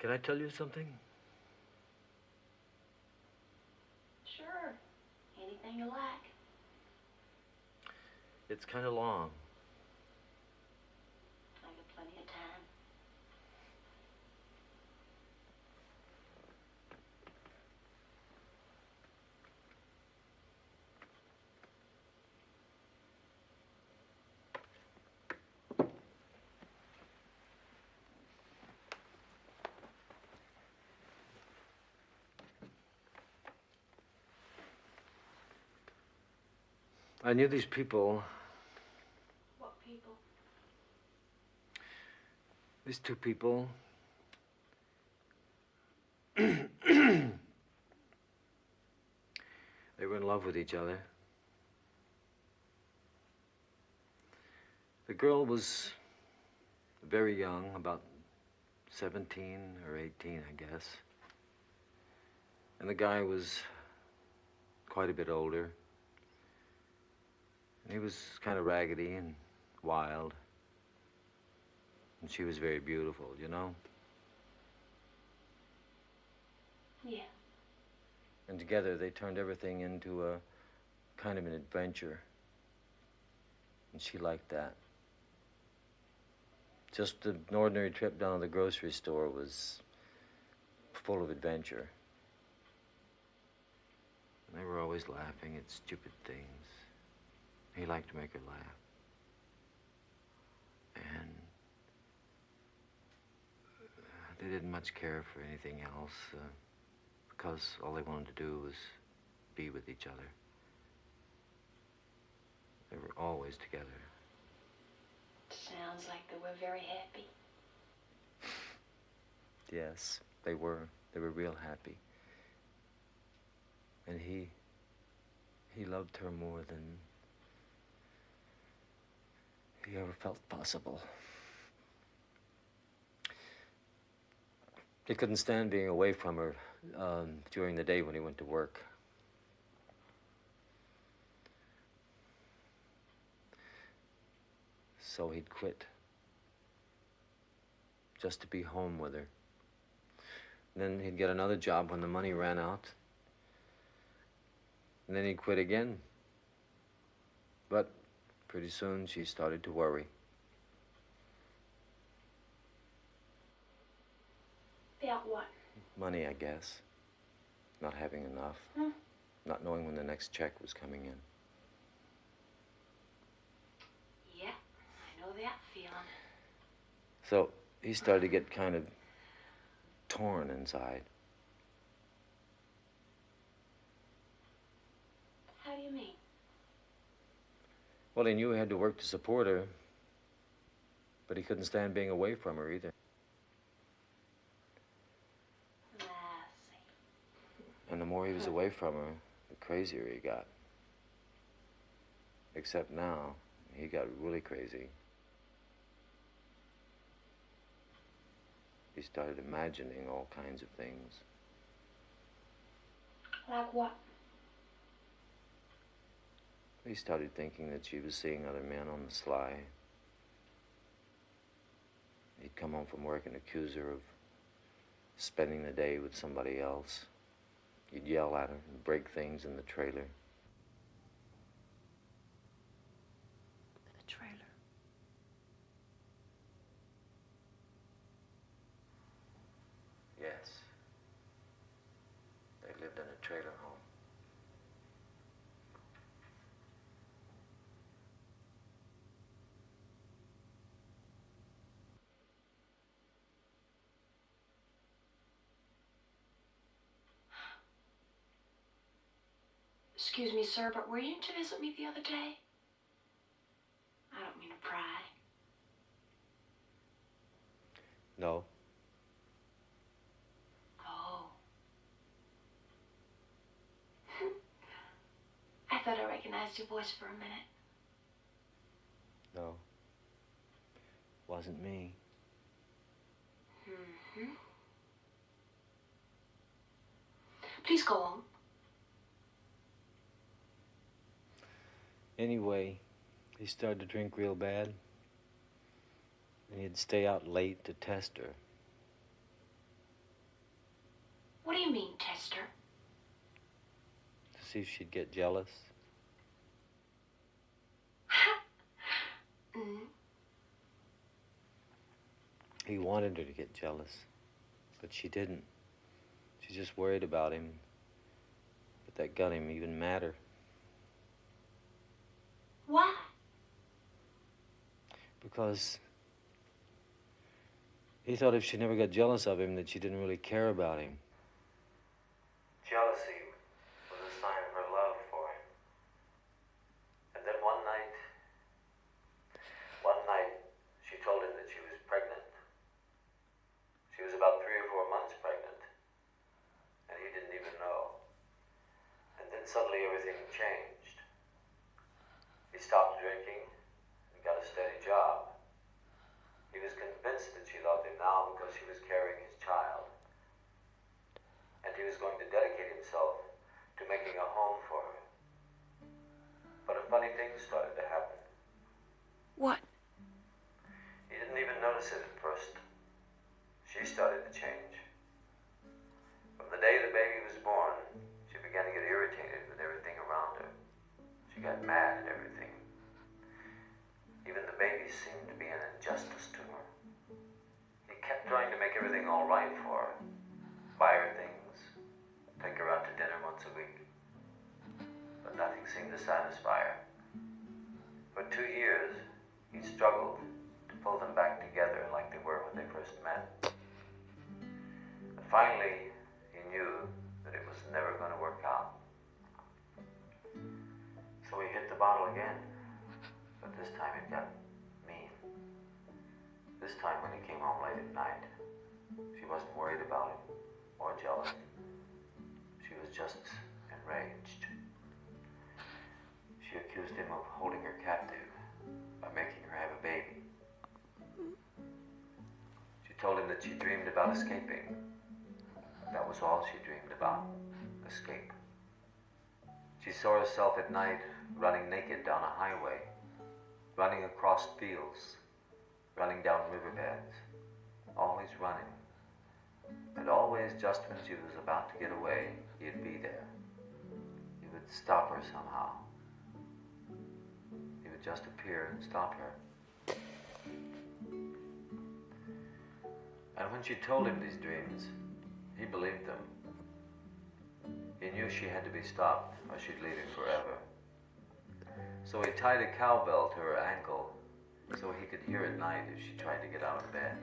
Can I tell you something? Sure. Anything you like. It's kind of long. I got plenty of time. I knew these people. What people? These two people. They were in love with each other. The girl was very young, about 17 or 18, I guess. And the guy was quite a bit older. And he was kind of raggedy and wild. And she was very beautiful, you know? Yeah. And together they turned everything into a kind of an adventure. And she liked that. Just an ordinary trip down to the grocery store was full of adventure. And they were always laughing at stupid things. He liked to make her laugh. And they didn't much care for anything else because all they wanted to do was be with each other. They were always together. Sounds like they were very happy. Yes, they were. They were real happy. And he loved her more than he ever felt possible. He couldn't stand being away from her during the day when he went to work. So he'd quit just to be home with her. And then he'd get another job when the money ran out. And then he'd quit again. But pretty soon she started to worry. About what? Money, I guess. Not having enough. Not knowing when the next check was coming in. Yeah, I know that feeling. So he started to get kind of torn inside. How do you mean? Well, he knew he had to work to support her, but he couldn't stand being away from her either. I see. And the more he was away from her, the crazier he got. Except now, he got really crazy. He started imagining all kinds of things. Like what? He started thinking that she was seeing other men on the sly. He'd come home from work and accuse her of spending the day with somebody else. He'd yell at her and break things in the trailer. The trailer. Yes. They lived in a trailer home. Excuse me, sir, but were you to visit me the other day? I don't mean to pry. No. Oh. I thought I recognized your voice for a minute. No. Wasn't me. Mm-hmm. Please go on. Anyway, he started to drink real bad. And he'd stay out late to test her. What do you mean, test her? To see if she'd get jealous. Mm. He wanted her to get jealous, but she didn't. She just worried about him. But that got him even madder. Why? Because he thought if she never got jealous of him, that she didn't really care about him. Jealousy was a sign of her love for him. And then one night, she told him that she was pregnant. She was about 3 or 4 months pregnant, and he didn't even know. And then suddenly everything changed. He stopped drinking and got a steady job. He was convinced that she loved him now because she was carrying his child. And he was going to dedicate himself to making a home for her. But a funny thing started to happen. What? He didn't even notice it at first. She started to change. From the day the baby was born, she began to get irritated with everything around her. She got mad at everything. Even the baby seemed to be an injustice to her. He kept trying to make everything all right for her. Buy her things, take her out to dinner once a week. But nothing seemed to satisfy her. For 2 years, he struggled to pull them back together like they were when they first met. And finally, he knew that it was never going to work out. So he hit the bottle again. But this time it got mean. This time when he came home late at night, she wasn't worried about him or jealous. She was just enraged. She accused him of holding her captive by making her have a baby. She told him that she dreamed about escaping. That was all she dreamed about, escape. She saw herself at night running naked down a highway, running across fields, running down riverbeds, always running. And always just when she was about to get away, he'd be there. He would stop her somehow. He would just appear and stop her. And when she told him these dreams, he believed them. He knew she had to be stopped or she'd leave him forever. So he tied a cowbell to her ankle so he could hear at night if she tried to get out of bed.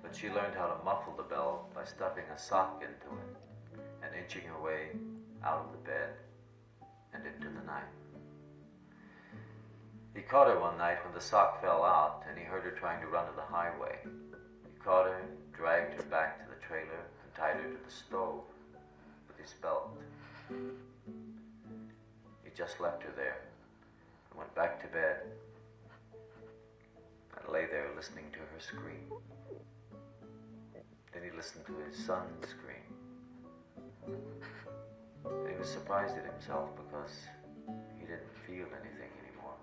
But she learned how to muffle the bell by stuffing a sock into it and inching her way out of the bed and into the night. He caught her one night when the sock fell out and he heard her trying to run to the highway. He caught her and dragged her back to the trailer and tied her to the stove with his belt. He just left her there and went back to bed and lay there listening to her scream. Then he listened to his son scream. And he was surprised at himself because he didn't feel anything anymore.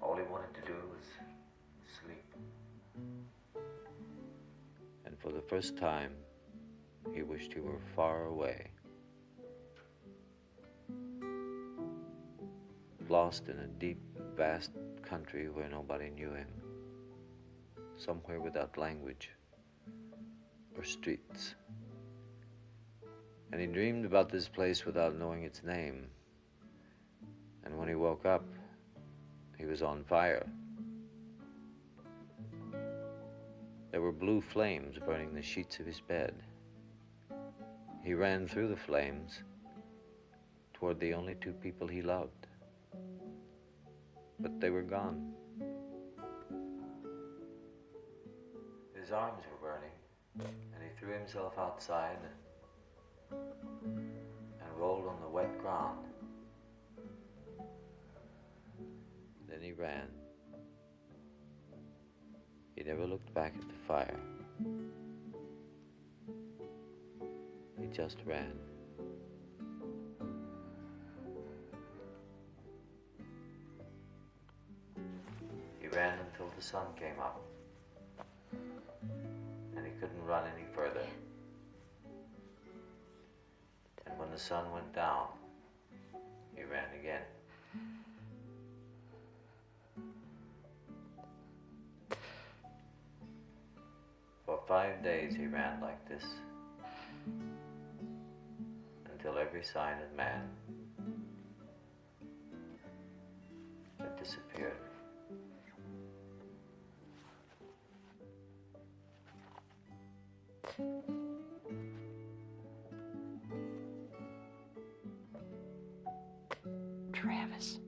All he wanted to do was sleep. And for the first time, he wished he were far away. Lost in a deep, vast country where nobody knew him. Somewhere without language or streets. And he dreamed about this place without knowing its name. And when he woke up, he was on fire. There were blue flames burning the sheets of his bed. He ran through the flames toward the only 2 people he loved. But they were gone. His arms were burning, and he threw himself outside and rolled on the wet ground. Then he ran. He never looked back at the fire. He just ran. He ran until the sun came up. And he couldn't run any further. And when the sun went down, he ran again. For 5 days he ran like this, until every sign of man had disappeared. Travis.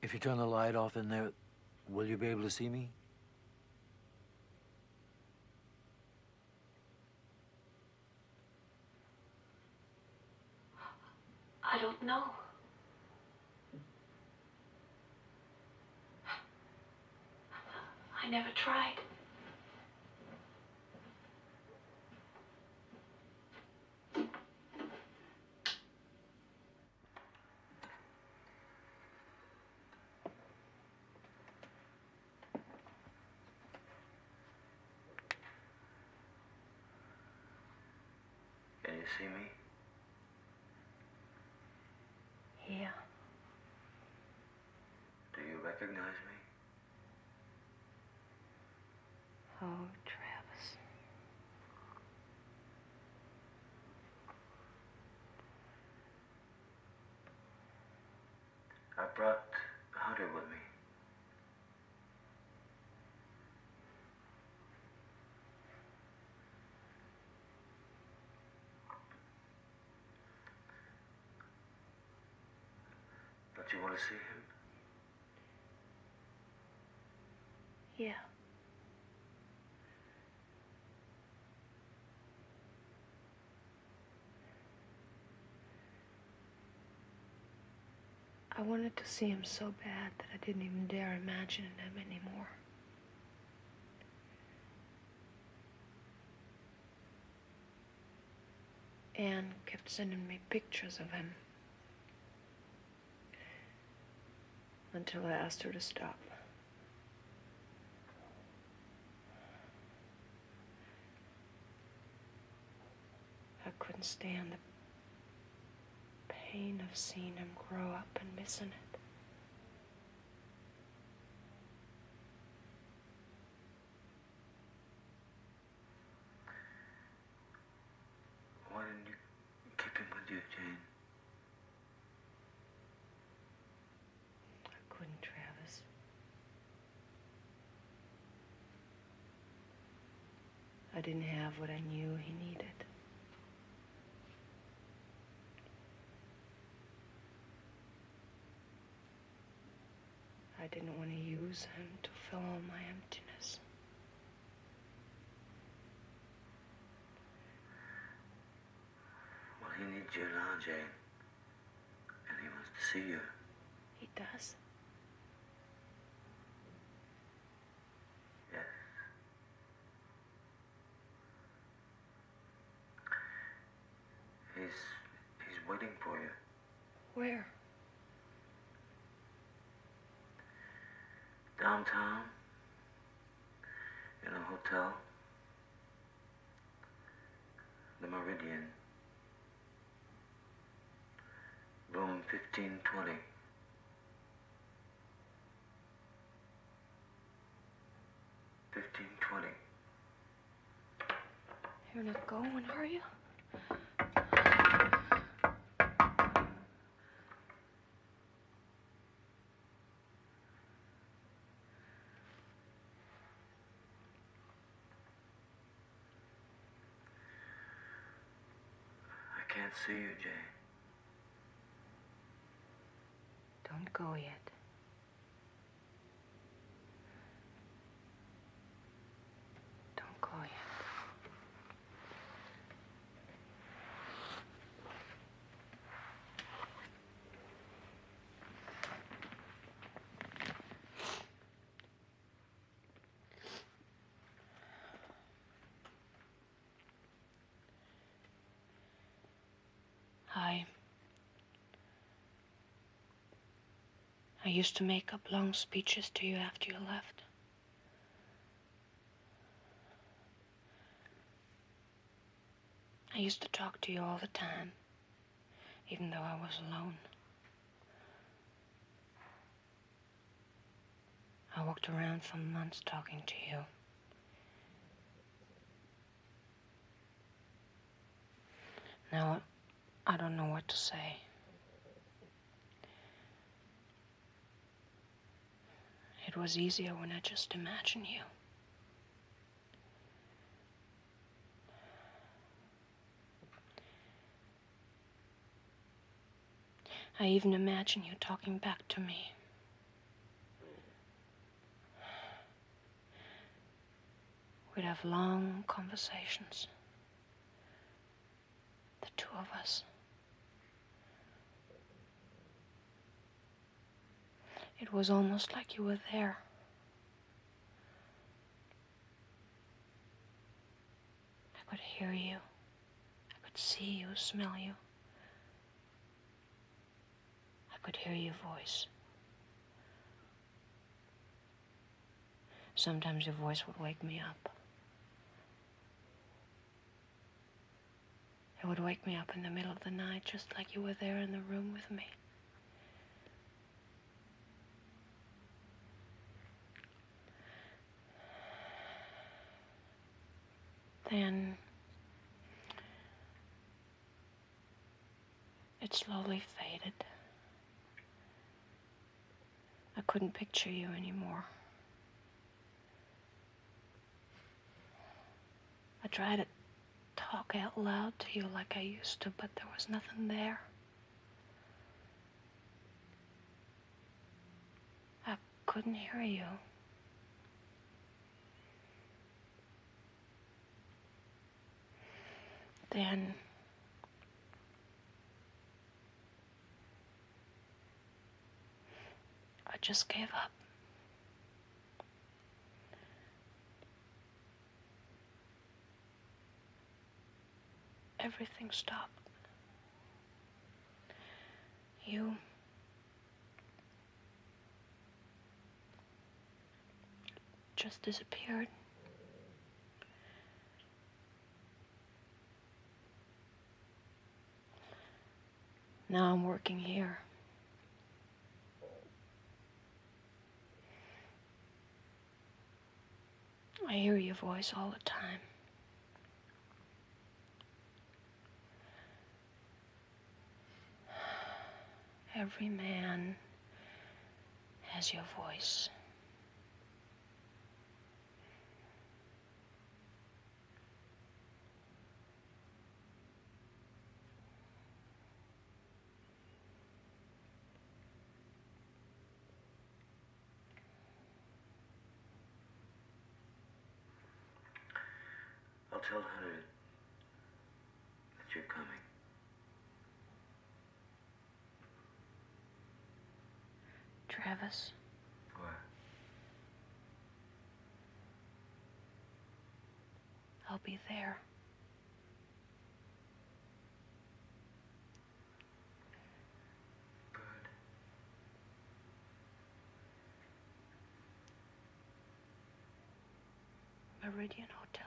If you turn the light off in there, will you be able to see me? I don't know. I never tried. Can you see me? Yeah. Do you recognize me? Oh, Travis. I brought Hunter with me. Don't you want to see him? Yeah. I wanted to see him so bad that I didn't even dare imagine him anymore. Anne kept sending me pictures of him until I asked her to stop. I couldn't stand the pain of seeing him grow up and missing it. Why didn't you keep him with you, Jane? I couldn't, Travis. I didn't have what I knew he needed. I didn't want to use him to fill all my emptiness. Well, he needs you now, Jane. And he wants to see you. He does? Yes. He's waiting for you. Where? Downtown. In a hotel. The Meridian. Room 1520. 1520. You're not going, are you? can't see you, Jane. Don't go yet. Don't go yet. I used to make up long speeches to you after you left. I used to talk to you all the time, even though I was alone. I walked around for months talking to you. Now, I don't know what to say. It was easier when I just imagined you. I even imagine you talking back to me. We'd have long conversations. The two of us. It was almost like you were there. I could hear you. I could see you, smell you. I could hear your voice. Sometimes your voice would wake me up. It would wake me up in the middle of the night, just like you were there in the room with me. Then it slowly faded. I couldn't picture you anymore. I tried to talk out loud to you like I used to, but there was nothing there. I couldn't hear you. Then I just gave up. Everything stopped. You just disappeared. Now I'm working here. I hear your voice all the time. Every man has your voice. I'll tell her that you're coming. Travis. What? I'll be there. Good. Meridian Hotel.